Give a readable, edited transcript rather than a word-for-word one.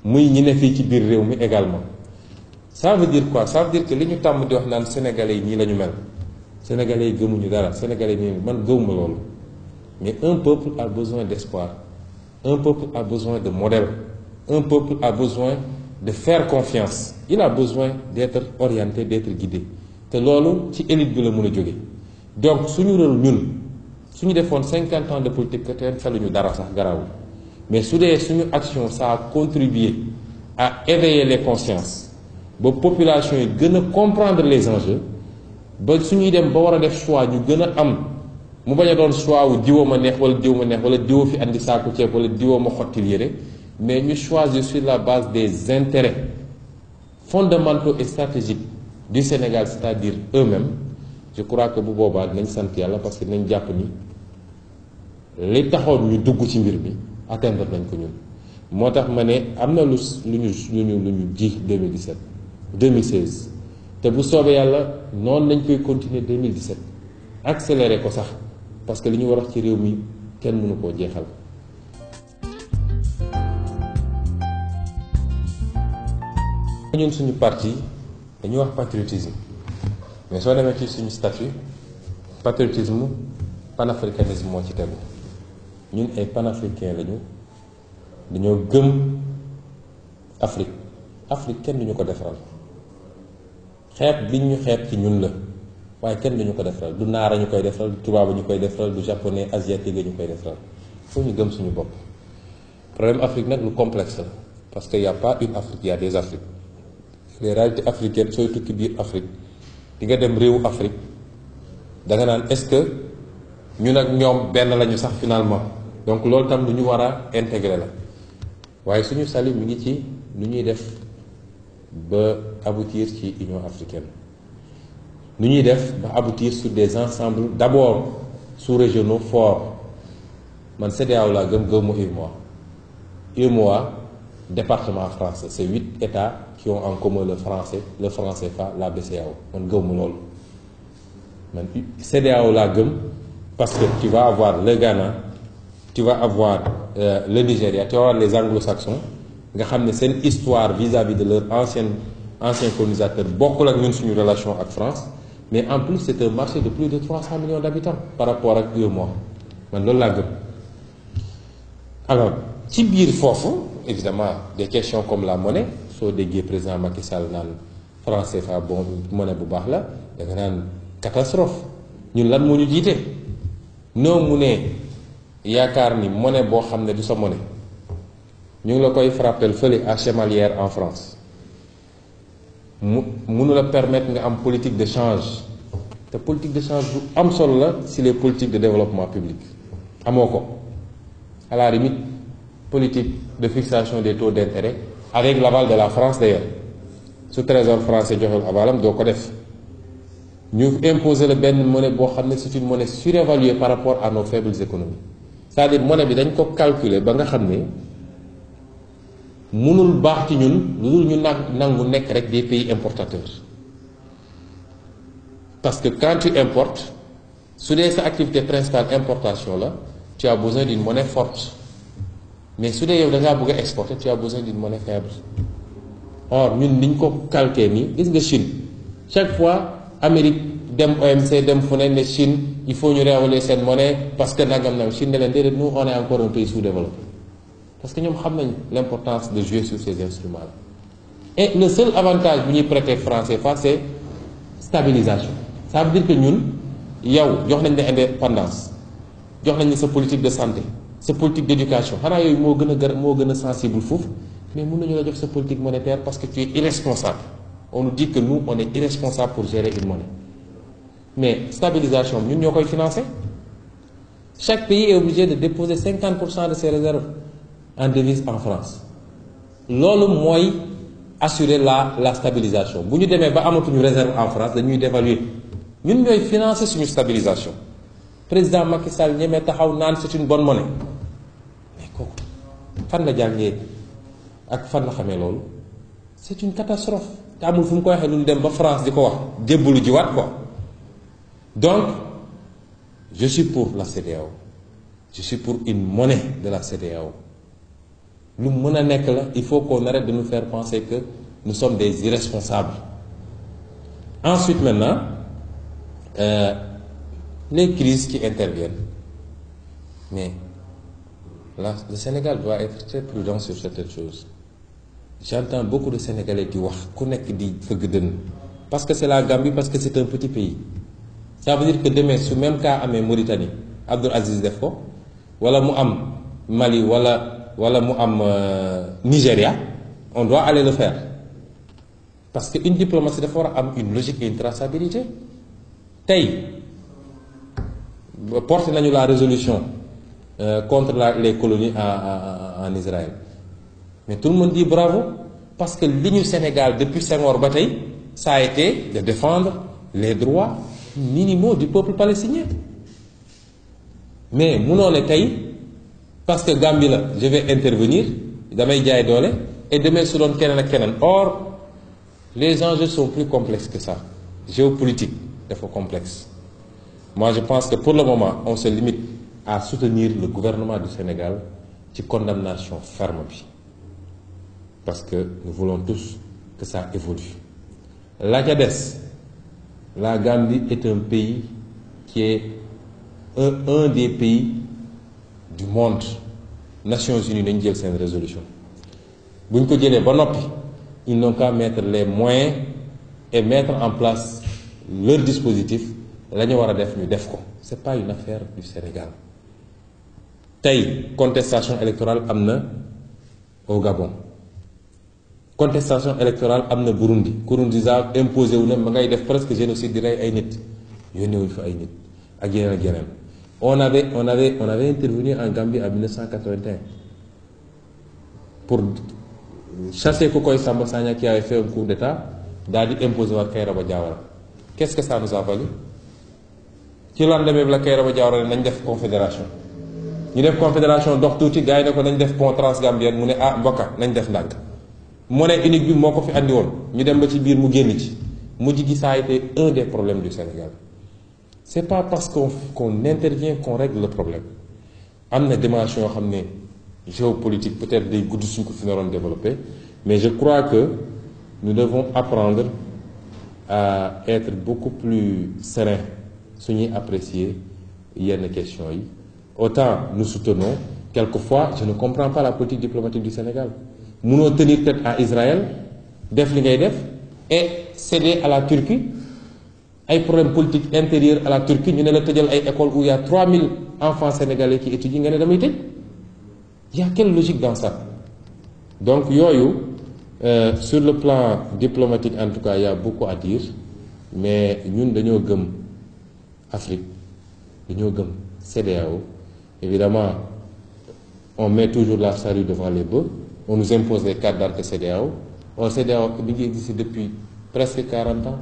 muy ñi ne fii ci biir réew mi également. Ça veut dire quoi? Ça veut dire que li ñu tàmm di wax naan sénégalais yi nii la ñu mel sénégalais yi gëmuñu dara sénégalais yi nii man gëmuma loolu mais un peuple a besoin d'espoir, un peuple a besoin de modèle, un peuple a besoin de faire confiance, il a besoin d'être orienté, d'être guidé te loolu ci élite bi la mën a jóge. Donc suñu rôle ñun suñu defoon 50 ans de politique que teen faluñu dara sax garawul mais su dee suñu action ça a contribué à éveiller les consciences ba population yi gën a comprendre les enjeux ba suñuy dem ba war a def choix ñu gën a am mu bañ a doon choix wu diwoo ma neex wala diw ma neex wala diwoo fi andi saaku ceeb wala diwoo ma xottil yére mais ñu choisir sur la base des intérêts fondamentaux et stratégiques du Sénégal, c'est-à-dire eux-mêmes. Je crois que bu boobaa dinañ sant yàlla parce que dinañ jàpp ni li taxoon ñu dugg ci mbir mi atteindre nañ ko ñun. moo tax ma ne am na lu ñu ji 2017 2016 te bu soobee yàlla noonu lañ koy continuer 2017 accélérer ko sax parce que li ñu war a wax ci réew mi kenn mënu koo jeexal. ñun suñu parti dañuy wax patriotisme mais soo demee ci suñu statut patriotisme panafricanisme moo ci tegu ñun ay panafricain lañu dañoo gëm Afrique kenn duñu ko defaral xeeb biñ ñu xeeb ci ñun la waaye kenn duñu ko defaral du naara ñu koy defaral du tubaaba ñu koy defaral du japonais asiatique ñu koy defaral foo ñu gëm suñu bopp. Problème Afrique nag lu complexe la parce que y a pas une Afrique y a des Afriques. Les réalités africaines sooy tukki biir Afrique di nga dem réewu Afrique da nga naan est-ce que ñun ak ñoom benn lañu sax finalement donc loolu tam lu ñu war a intégrer la waaye suñu sali mi ngi ci lu ñuy def ba aboutir ci Union africaine lu ñuy def ba aboutir sur des ensembles d'abord sous-régionaux forts man CEDEAO laa gëm-gëmu UEMOA département français c'est 8 États qui ont en commun le franc CFA, la BCEAO man gëwma loolu man CEDEAO laa gëm parce que tu vas avoir le Ghana tu vas avoir le Nigeria tu vas avoir les anglo-saxons nga xam ne seen histoire vis-à-vis de leur ancien colonisateur bokkul ak ñun suñu relation ak France mais en plus c'est un marché de plus de 300 millions d'habitants par rapport ak UEMOA man loolu laa gëm. Alors ci biir foofu évidemment des questions comme la monnaie soo déggee président Macky Sall naan franc CFA bon monnaie bu baax la da nga naan catastrophe ñun lan moo ñu jiite noo mu ne yaakaar ni monnaie boo xam ne du sa monnaie ñu ngi la koy frappel fële à Chemalières en France mënu la permettre nga am politique de change te politique de change bu am solo la si les politiques de développement public amoo ko à la limite politique de fixation des taux d'intérêt avec l'aval de la France d'ailleurs su trésor français joxewul avalam doo ko def ñu imposer la benn monnaie boo xam ne c'est une monnaie surévaluée par rapport à nos faibles économies c'est-à-dire monnaie bi dañ ko calculer ba nga xam ne mënul baax ci ñun lu dul ñu nangu nekk rek des pays importateurs parce que quand tu importes su dee sa activité principale importation la tu as besoin d'une monnaie forte mais su dee yow da ngaa bëgg a exporter tu as besoin d'une monnaie faible or ñun niñ ko calqué nii gis nga Chine chaque fois Amérique dem OMC dem fu ne Chine il faut ñu réévaluer seen monnaie parce que nangam nag Chine ne leen déedéet nous on est encore un pays sous-développé parce que ñoom xam nañ l'importance de jouer sur ces instruments là et le seul avantage bu ñuy prêter franc CFA c'est stabilisation ça veut dire que ñun yow jox nañ la indépendance jox nañ la sa politique de santé sa politique d'éducation xanaa yooyu moo gën a sensible foofu mais mën nañu la jox sa politique monétaire parce que tu es irresponsable on nous dit que nous on est irresponsable pour gérer une monnaie mais stabilisation ñun ñoo koy financer chaque pays est obligé de déposer 50% de ses réserves en devises en France loolu mooy assurer la stabilisation bu ñu demee ba amatuñu réserve en France dañuy dévaluer ñun ñooy financer suñu stabilisation président Macky Sall ñemee taxaw naan c'est une bonne monnaie mais kooku fan la jàngee ak fan la xamee loolu c'est une catastrophe te amul fu mu ko waxee lu dem ba France di ko wax jébbalu jiwaat quoi donc je suis pour la CEDEAO je suis pour une monnaie de la CEDEAO lu mën a nekk la. Il faut qu'on arrête de nous faire penser que nous sommes des irresponsables. Ensuite maintenant les crises qui interviennent, mais là le Sénégal doit être très prudent sur certaines choses. J'entends beaucoup de Sénégalais di wax ku nekk di fëgg dënn parce que c'est la Gambie, parce que c'est un petit pays. Ça veut dire que demain su même cas amee Mauritanie Abdoul Aziz def ko, wala mu am Mali wala mu am Nigeria, on doit aller le faire parce que une diplomatie dafa war a am une logique et une traçabilité. Tey porté nañu la résolution contre les colonies en Israël, mais tout le monde dit bravo parce que li ñu Sénégal depuis Senghor ba tey ça a été de défendre les droits minimaux du peuple palestinien. Mais munoo ne tey parce que Gambie la je vais intervenir damay jaay doole et demain su doon keneen ak keneen. Or les enjeux sont plus complexes que ça. Géopolitique dafa complexe. Moi je pense que pour le moment on se limite à soutenir le gouvernement du Sénégal ci condamnation ferme bi, parce que nous voulons tous que ça évolue. La ca des, la Gambie est un pays qui est un des pays du monde. Nations Unies nañ jël seen résolution bu ñu ko jëlee ba noppi ils n'ont qu'à mettre les moyens et mettre en place leur dispositif. La ñu war a def ñu def ko. C'est pas une affaire du Sénégal. Tey contestation électorale am na au Gabon, contestation électorale am na Burundi. Nkurunziza imposé wu na ma ngay def presque génocide di rey ay nit, yónnee wuñ fa ay nit ak yeneen ak yeneen. On avait intervenu en Gambie en 1981 pour chasser Kokoy Samba Sagna qui avait fait un coup d'état, daal di imposer waat Kairaba Diawara. Qu'est-ce que ça nous a valu? Ci lendemain bi la Kairaba Diawara ne nañ def confédération. ñu def confédération dox tuuti gars yi ne ko nañ def pont transgambien mu ne ah mbokka nañ def ndànk. Monnaie unique bi moo ko fi andi woon ñu dem ba ci biir mu génn ci mujj gi ça a été un des problèmes du Sénégal. C'est pas parce qu'on intervient qu'on règle le problème. Am na dimension yoo xam ne géopolitique peut-être day gudd suñ ko fi naroon développer, mais je crois que nous devons apprendre à être beaucoup plus serein suñuy apprécier yenn questions yi. Autant nous soutenons, quelquefois je ne comprends pas la politique diplomatique du Sénégal. Munoo tenir tête à Israël def li ngay def et céder à la Turquie ay problème politique intérieur à la Turquie. Ñu ne la tëjal ay école où il y a 3000 enfants sénégalais qui étudient nga ne damay tëj. Il y a quelle logique dans ça? Donc yooyu sur le plan diplomatique en tout cas il y a beaucoup à dire, mais ñun dañoo gëm Afrique, dañoo gëm CEDEAO. Évidemment on met toujours la charrue devant les bœufs. On nous impose les cartes d'identité CEDEAO. Or CEDEAO bi ngi existé depuis presque 40 ans.